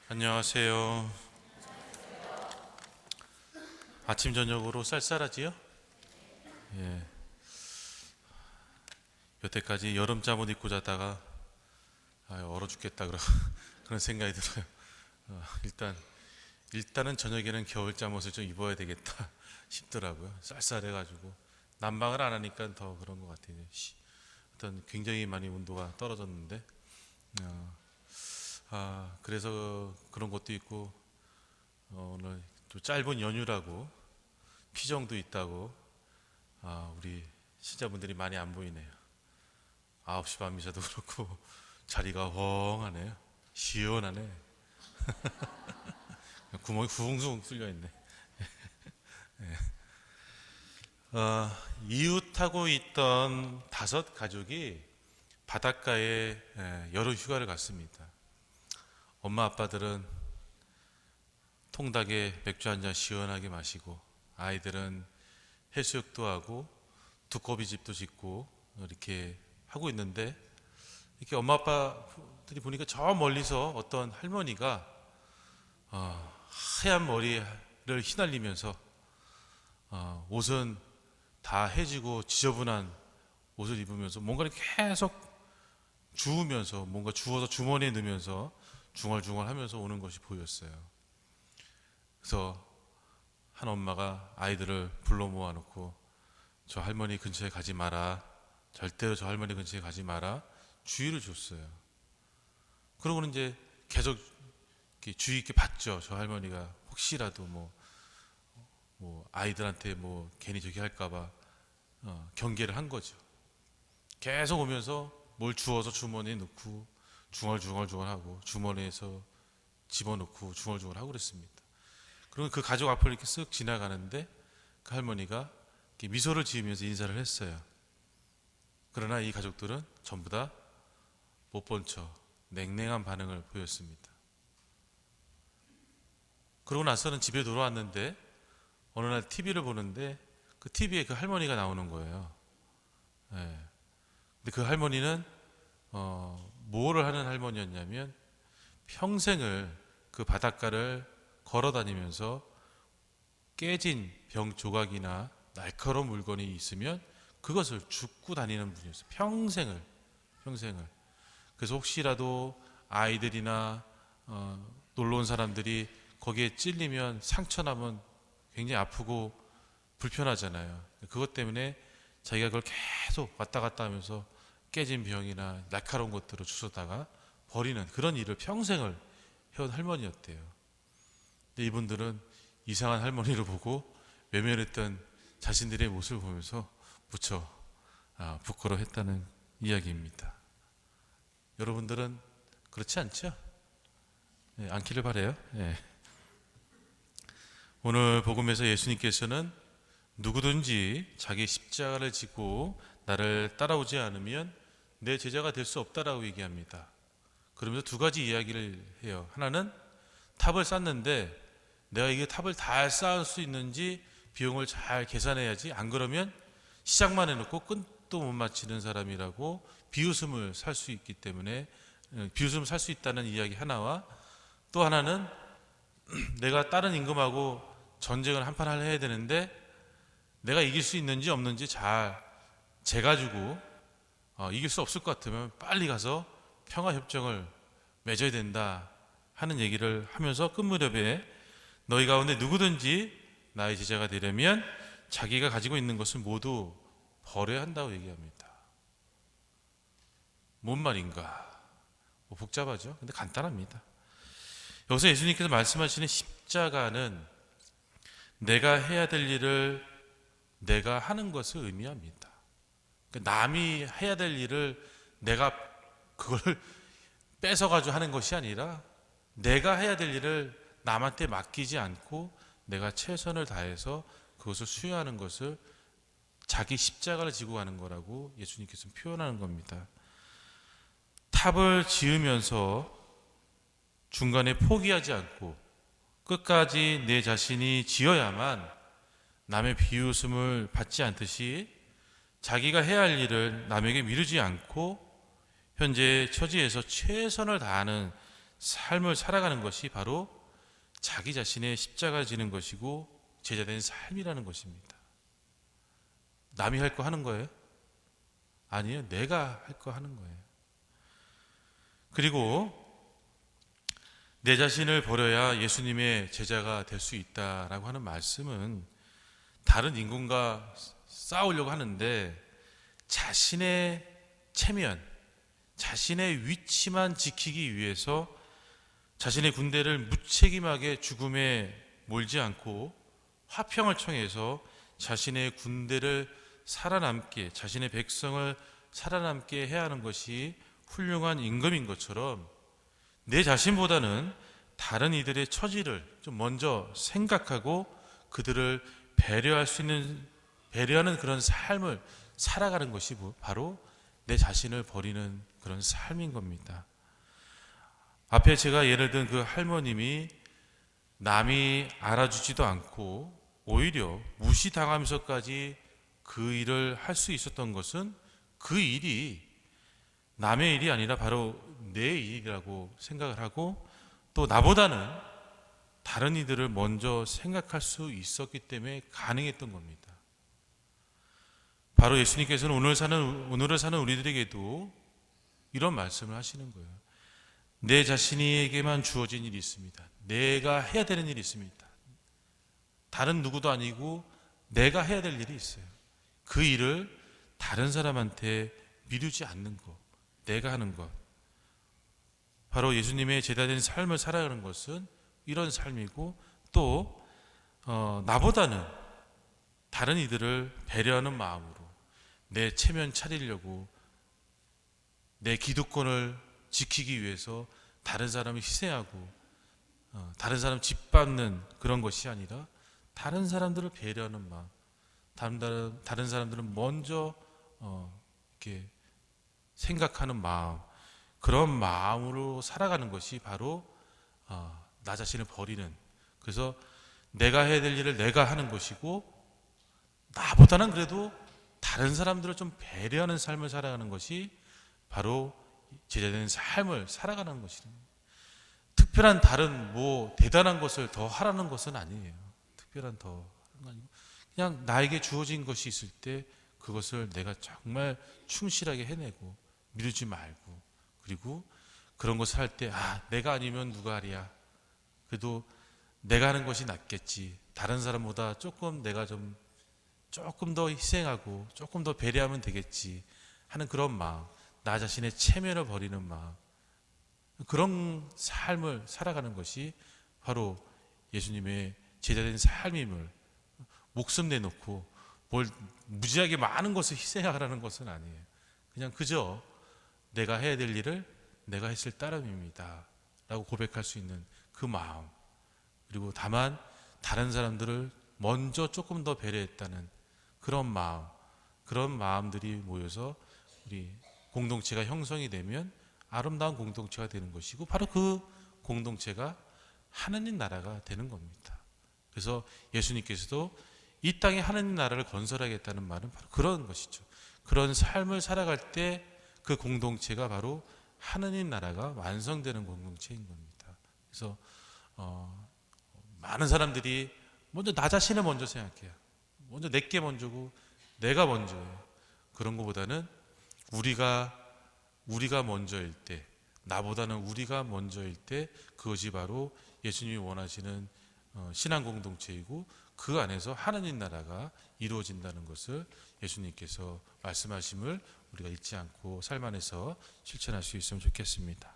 안녕하세요. 아침 저녁으로 쌀쌀하지요? 예. 여태까지 여름 잠옷 입고 자다가 얼어 죽겠다 그런 생각이 들어요. 일단은 저녁에는 겨울 잠옷을 좀 입어야 되겠다 싶더라고요. 쌀쌀해가지고 난방을 안 하니까 더 그런 것 같아요. 어떤 굉장히 많이 온도가 떨어졌는데 그래서 그런 것도 있고 오늘 또 짧은 연휴라고 피정도 있다고 우리 신자분들이 많이 안 보이네요. 9시 반 미사도 그렇고 자리가 엉하네요. 시원하네. 구멍이 붕붕 뚫려 있네. 이웃하고 있던 5가족이 바닷가에 여름 휴가를 갔습니다. 엄마 아빠들은 통닭에 맥주 한잔 시원하게 마시고, 아이들은 해수욕도 하고 두꺼비 집도 짓고 이렇게 하고 있는데, 이렇게 엄마 아빠들이 보니까 저 멀리서 어떤 할머니가 하얀 머리를 휘날리면서 옷은 다 해지고 지저분한 옷을 입으면서 뭔가를 계속 주우면서, 뭔가 주워서 주머니에 넣으면서 중얼중얼 하면서 오는 것이 보였어요. 그래서 한 엄마가 아이들을 불러 모아놓고 저 할머니 근처에 가지 마라, 절대로 저 할머니 근처에 가지 마라 주의를 줬어요. 그러고는 이제 계속 이렇게 주의 있게 봤죠. 저 할머니가 혹시라도 뭐 아이들한테 뭐 괜히 저기 할까봐 경계를 한 거죠. 계속 오면서 뭘 주워서 주머니에 넣고 중얼중얼하고 주머니에서 집어넣고 중얼중얼하고 그랬습니다. 그리고 그 가족 앞을 이렇게 쓱 지나가는데 그 할머니가 이렇게 미소를 지으면서 인사를 했어요. 그러나 이 가족들은 전부 다 못 본 척 냉랭한 반응을 보였습니다. 그러고 나서는 집에 돌아왔는데 어느 날 TV를 보는데 그 TV에 그 할머니가 나오는 거예요. 예. 근데 그 할머니는 뭐를 하는 할머니였냐면 평생을 그 바닷가를 걸어 다니면서 깨진 병 조각이나 날카로운 물건이 있으면 그것을 줍고 다니는 분이었어요. 평생을. 그래서 혹시라도 아이들이나 놀러 온 사람들이 거기에 찔리면 상처 나면 굉장히 아프고 불편하잖아요. 그것 때문에 자기가 그걸 계속 왔다 갔다 하면서 깨진 병이나 날카로운 것들을 주워다가 버리는 그런 일을 평생을 해온 할머니였대요. 근데 이분들은 이상한 할머니를 보고 외면했던 자신들의 모습을 보면서 무척 부끄러워했다는 이야기입니다. 여러분들은 그렇지 않죠? 네, 않기를 바라요. 네. 오늘 복음에서 예수님께서는 누구든지 자기 십자가를 지고 나를 따라오지 않으면 내 제자가 될 수 없다라고 얘기합니다. 그러면서 2가지 이야기를 해요. 하나는 탑을 쌓는데 내가 이게 탑을 다 쌓을 수 있는지 비용을 잘 계산해야지, 안 그러면 시작만 해놓고 끝도 못 맞히는 사람이라고 비웃음을 살 수 있기 때문에, 비웃음을 살 수 있다는 이야기 하나와, 또 하나는 내가 다른 임금하고 전쟁을 한판 해야 되는데 내가 이길 수 있는지 없는지 잘 재가지고 이길 수 없을 것 같으면 빨리 가서 평화협정을 맺어야 된다 하는 얘기를 하면서 끝 무렵에 너희 가운데 누구든지 나의 제자가 되려면 자기가 가지고 있는 것을 모두 버려야 한다고 얘기합니다. 뭔 말인가? 복잡하죠? 근데 간단합니다. 여기서 예수님께서 말씀하시는 십자가는 내가 해야 될 일을 내가 하는 것을 의미합니다. 남이 해야 될 일을 내가 그걸 뺏어가지고 하는 것이 아니라 내가 해야 될 일을 남한테 맡기지 않고 내가 최선을 다해서 그것을 수행하는 것을 자기 십자가를 지고 가는 거라고 예수님께서 표현하는 겁니다. 탑을 지으면서 중간에 포기하지 않고 끝까지 내 자신이 지어야만 남의 비웃음을 받지 않듯이 자기가 해야 할 일을 남에게 미루지 않고 현재 처지에서 최선을 다하는 삶을 살아가는 것이 바로 자기 자신의 십자가 지는 것이고 제자된 삶이라는 것입니다. 남이 할 거 하는 거예요? 아니에요. 내가 할 거 하는 거예요. 그리고 내 자신을 버려야 예수님의 제자가 될 수 있다라고 하는 말씀은 다른 인간과 싸우려고 하는데 자신의 체면, 자신의 위치만 지키기 위해서 자신의 군대를 무책임하게 죽음에 몰지 않고 화평을 청해서 자신의 군대를 살아남게, 자신의 백성을 살아남게 해야 하는 것이 훌륭한 임금인 것처럼 내 자신보다는 다른 이들의 처지를 좀 먼저 생각하고 그들을 배려하는 그런 삶을 살아가는 것이 바로 내 자신을 버리는 그런 삶인 겁니다. 앞에 제가 예를 든 그 할머님이 남이 알아주지도 않고 오히려 무시당하면서까지 그 일을 할 수 있었던 것은 그 일이 남의 일이 아니라 바로 내 일이라고 생각을 하고 또 나보다는 다른 이들을 먼저 생각할 수 있었기 때문에 가능했던 겁니다. 바로 예수님께서는 오늘을 사는 우리들에게도 이런 말씀을 하시는 거예요. 내 자신에게만 주어진 일이 있습니다. 내가 해야 되는 일이 있습니다. 다른 누구도 아니고 내가 해야 될 일이 있어요. 그 일을 다른 사람한테 미루지 않는 것, 내가 하는 것. 바로 예수님의 제자된 삶을 살아가는 것은 이런 삶이고 또 나보다는 다른 이들을 배려하는 마음으로 내 체면 차리려고 내 기득권을 지키기 위해서 다른 사람을 희생하고 다른 사람 짓밟는 그런 것이 아니라 다른 사람들을 배려하는 마음, 다른 사람들은 먼저 이렇게 생각하는 마음, 그런 마음으로 살아가는 것이 바로 나 자신을 버리는, 그래서 내가 해야 될 일을 내가 하는 것이고 나보다는 그래도 다른 사람들을 좀 배려하는 삶을 살아가는 것이 바로 제자된 삶을 살아가는 것입니다. 특별한 다른 대단한 것을 더 하라는 것은 아니에요. 특별한 더 하는 거 아니고 그냥 나에게 주어진 것이 있을 때 그것을 내가 정말 충실하게 해내고 미루지 말고, 그리고 그런 것을 할 때 내가 아니면 누가 하랴, 그래도 내가 하는 것이 낫겠지, 다른 사람보다 내가 조금 더 희생하고 조금 더 배려하면 되겠지 하는 그런 마음, 나 자신의 체면을 버리는 마음, 그런 삶을 살아가는 것이 바로 예수님의 제자된 삶임을, 목숨 내놓고 뭘 무지하게 많은 것을 희생하라는 것은 아니에요. 그냥 그저 내가 해야 될 일을 내가 했을 따름입니다 라고 고백할 수 있는 그 마음, 그리고 다만 다른 사람들을 먼저 조금 더 배려했다는 그런 마음, 그런 마음들이 모여서 우리 공동체가 형성이 되면 아름다운 공동체가 되는 것이고 바로 그 공동체가 하나님 나라가 되는 겁니다. 그래서 예수님께서도 이 땅에 하나님 나라를 건설하겠다는 말은 바로 그런 것이죠. 그런 삶을 살아갈 때 그 공동체가 바로 하나님 나라가 완성되는 공동체인 겁니다. 그래서 많은 사람들이 먼저 나 자신을 먼저 생각해요. 먼저 내게 먼저고 내가 먼저예요. 그런 것보다는 우리가 먼저일 때, 나보다는 우리가 먼저일 때 그것이 바로 예수님이 원하시는 신앙 공동체이고 그 안에서 하나님 나라가 이루어진다는 것을 예수님께서 말씀하심을 우리가 잊지 않고 삶 안에서 실천할 수 있으면 좋겠습니다.